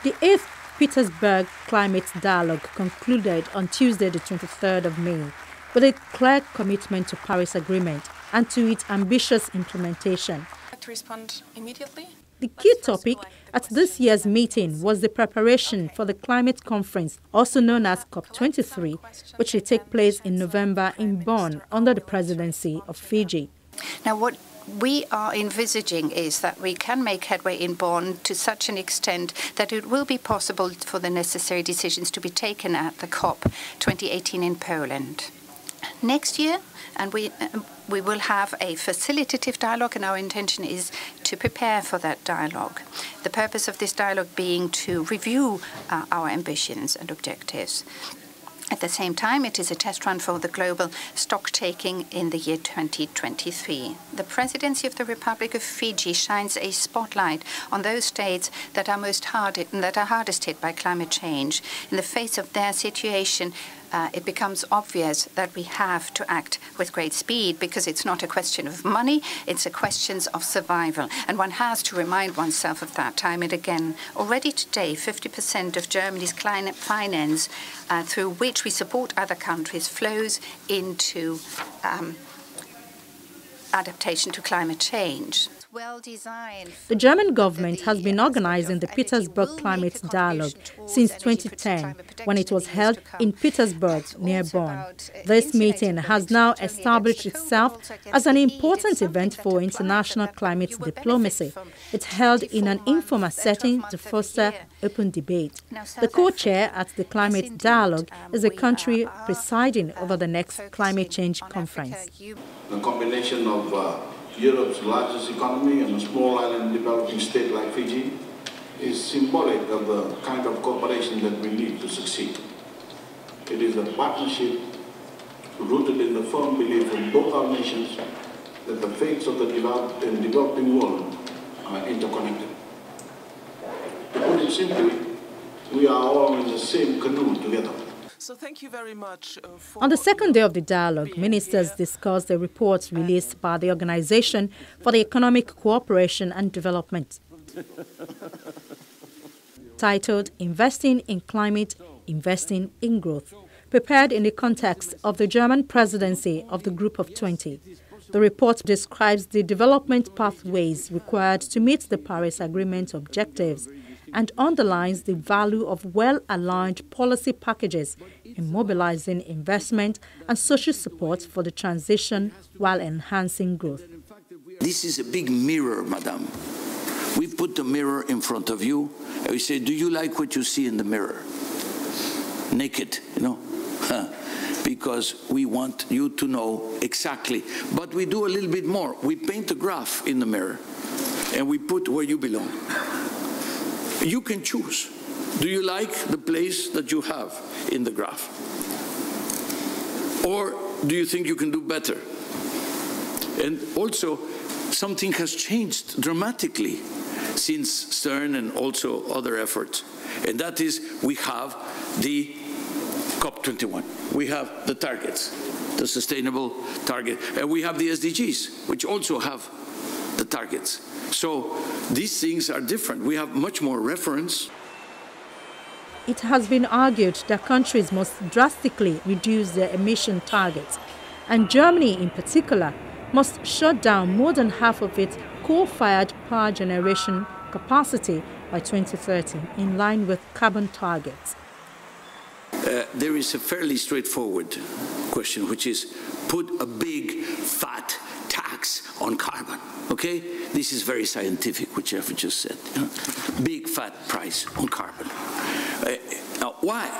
The 8th Petersburg Climate Dialogue concluded on Tuesday, the 23rd of May, with a clear commitment to Paris Agreement and to its ambitious implementation. To respond immediately. The key topic at this year's meeting was the preparation for the climate conference, also known as Pt3, which will take place in November in Bonn under the presidency of Fiji. Now, what we are envisaging is that we can make headway in Bonn to such an extent that it will be possible for the necessary decisions to be taken at the COP 2018 in Poland. Next year, and we will have a facilitative dialogue, and our intention is to prepare for that dialogue. The purpose of this dialogue being to review our ambitions and objectives. At the same time, it is a test run for the global stock-taking in the year 2023. The Presidency of the Republic of Fiji shines a spotlight on those states that are hardest hit by climate change. In the face of their situation, it becomes obvious that we have to act with great speed, because it's not a question of money, it's a question of survival. And one has to remind oneself of that time and again. Already today, 50% of Germany's climate finance, through which we support other countries, flows into adaptation to climate change. The German government has been organizing the Petersburg Climate Dialogue since 2010, when it was held in Petersburg, near Bonn. This meeting has now established itself as an important event for international climate diplomacy. It's held in an informal setting to foster open debate. The co-chair at the Climate Dialogue is the country presiding over the next climate change conference. The combination of Europe's largest economy and a small island developing state like Fiji is symbolic of the kind of cooperation that we need to succeed. It is a partnership rooted in the firm belief of both our nations that the fates of the developed and developing world are interconnected. To put it simply, we are all in the same canoe together. So thank you very much. On the second day of the dialogue, ministers discussed the report released by the Organization for the Economic Cooperation and Development, titled Investing in Climate, Investing in Growth, prepared in the context of the German presidency of the Group of 20. The report describes the development pathways required to meet the Paris Agreement objectives and underlines the value of well-aligned policy packages in mobilizing investment and social support for the transition while enhancing growth. This is a big mirror, madam. We put the mirror in front of you and we say, do you like what you see in the mirror? Naked, you know? Because we want you to know exactly. But we do a little bit more. We paint a graph in the mirror and we put where you belong. You can choose. Do you like the place that you have in the graph? Or do you think you can do better? And also, something has changed dramatically since Stern and also other efforts. And that is, we have the COP21. We have the targets, the sustainable target. And we have the SDGs, which also have the targets. So these things are different. We have much more reference. It has been argued that countries must drastically reduce their emission targets, and Germany in particular must shut down more than half of its coal-fired power generation capacity by 2030, in line with carbon targets. There is a fairly straightforward question, which is put a big, fat tax on carbon. Okay? This is very scientific, which I've just said. You know? Big fat price on carbon. Now, why?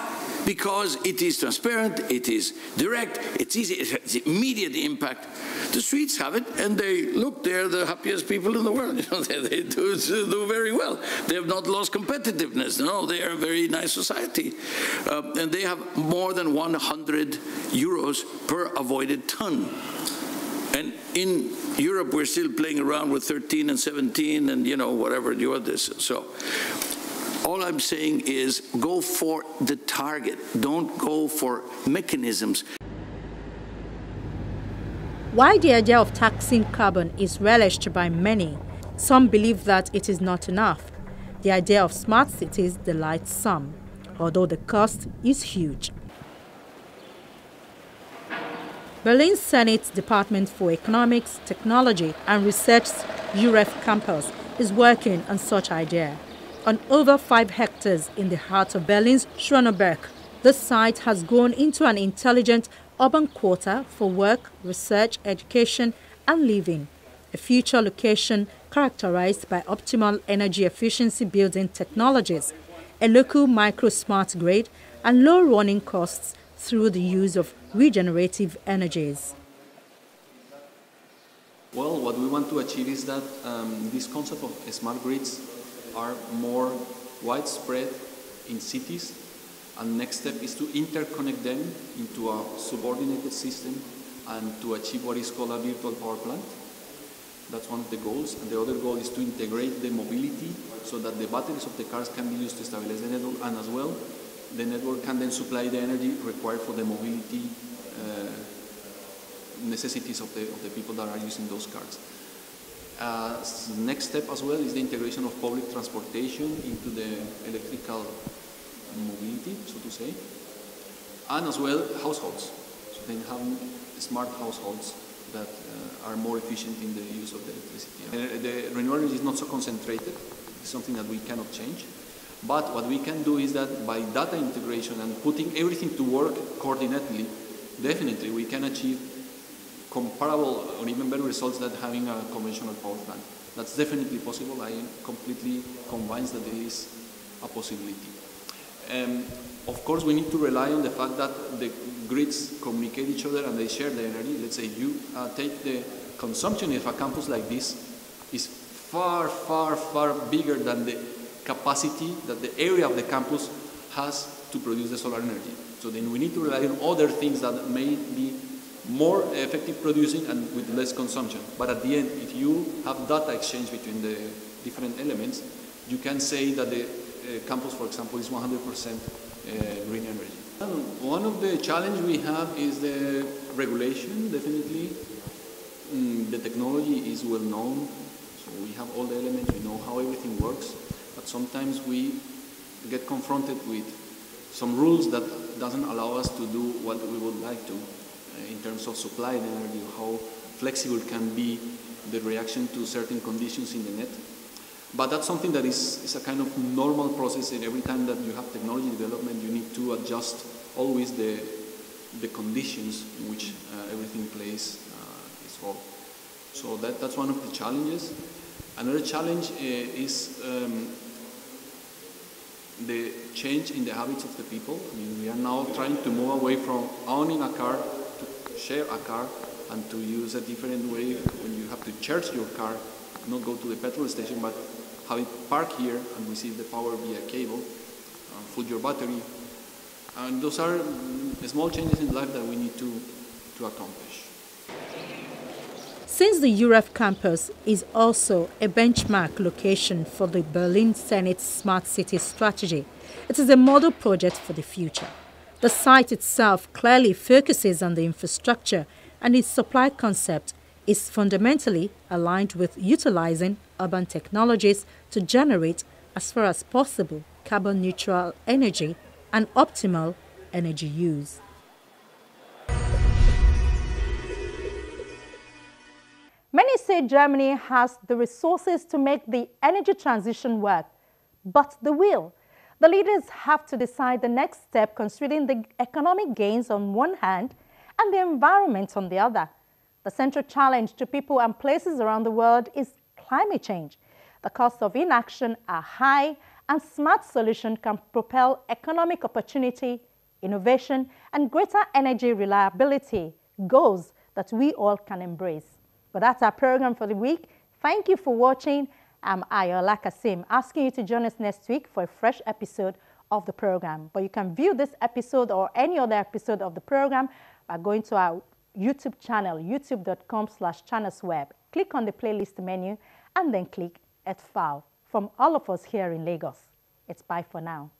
Because it is transparent, it is direct, it's easy, it has immediate impact. The Swedes have it, and they look, they're the happiest people in the world. You know, they do very well. They have not lost competitiveness. No, they are a very nice society. And they have more than 100 euros per avoided ton. And in Europe, we're still playing around with 13 and 17 and, you know, whatever you want this. So all I'm saying is go for the target. Don't go for mechanisms. While the idea of taxing carbon is relished by many, some believe that it is not enough. The idea of smart cities delights some, although the cost is huge. Berlin's Senate Department for Economics, Technology and Research's UREF campus is working on such idea. On over 5 hectares in the heart of Berlin's Schöneberg, this site has grown into an intelligent urban quarter for work, research, education and living, a future location characterized by optimal energy efficiency building technologies, a local micro-smart grid and low running costs through the use of regenerative energies. Well, what we want to achieve is that this concept of smart grids are more widespread in cities, and next step is to interconnect them into a subordinated system and to achieve what is called a virtual power plant. That's one of the goals, and the other goal is to integrate the mobility so that the batteries of the cars can be used to stabilize the network, and as well the network can then supply the energy required for the mobility necessities of the people that are using those cars. Next step as well is the integration of public transportation into the electrical mobility, so to say, and as well households. So then having smart households that are more efficient in the use of the electricity. The renewable energy is not so concentrated. It's something that we cannot change. But what we can do is that by data integration and putting everything to work coordinately, definitely we can achieve comparable or even better results than having a conventional power plant. That's definitely possible. I am completely convinced that there is a possibility. Of course, we need to rely on the fact that the grids communicate each other and they share the energy. Let's say you take the consumption of a campus like this is far, far, far bigger than the capacity that the area of the campus has to produce the solar energy. So then we need to rely on other things that may be more effective producing and with less consumption. But at the end, if you have data exchange between the different elements, you can say that the campus, for example, is 100% green energy. One of the challenges we have is the regulation, definitely. The technology is well known, so we have all the elements, we know how everything works, but sometimes we get confronted with some rules that doesn't allow us to do what we would like to in terms of supply and energy, how flexible can be the reaction to certain conditions in the net. But that's something that is a kind of normal process, and every time that you have technology development, you need to adjust always the conditions in which everything plays its role. So that's one of the challenges. Another challenge is the change in the habits of the people. I mean, we are now trying to move away from owning a car to share a car and to use a different way when you have to charge your car, not go to the petrol station, but have it park here and receive the power via cable, fill your battery. And those are small changes in life that we need to accomplish. Since the UREF campus is also a benchmark location for the Berlin Senate's Smart City strategy, it is a model project for the future. The site itself clearly focuses on the infrastructure, and its supply concept is fundamentally aligned with utilizing urban technologies to generate, as far as possible, carbon-neutral energy and optimal energy use. Many say Germany has the resources to make the energy transition work, but the will. The leaders have to decide the next step, considering the economic gains on one hand and the environment on the other. The central challenge to people and places around the world is climate change. The costs of inaction are high, and smart solutions can propel economic opportunity, innovation, and greater energy reliability, goals that we all can embrace. But that's our program for the week. Thank you for watching. I'm Ayola Kasim, asking you to join us next week for a fresh episode of the program. But you can view this episode or any other episode of the program by going to our YouTube channel, youtube.com/channelsweb. Click on the playlist menu and then click at File. From all of us here in Lagos, it's bye for now.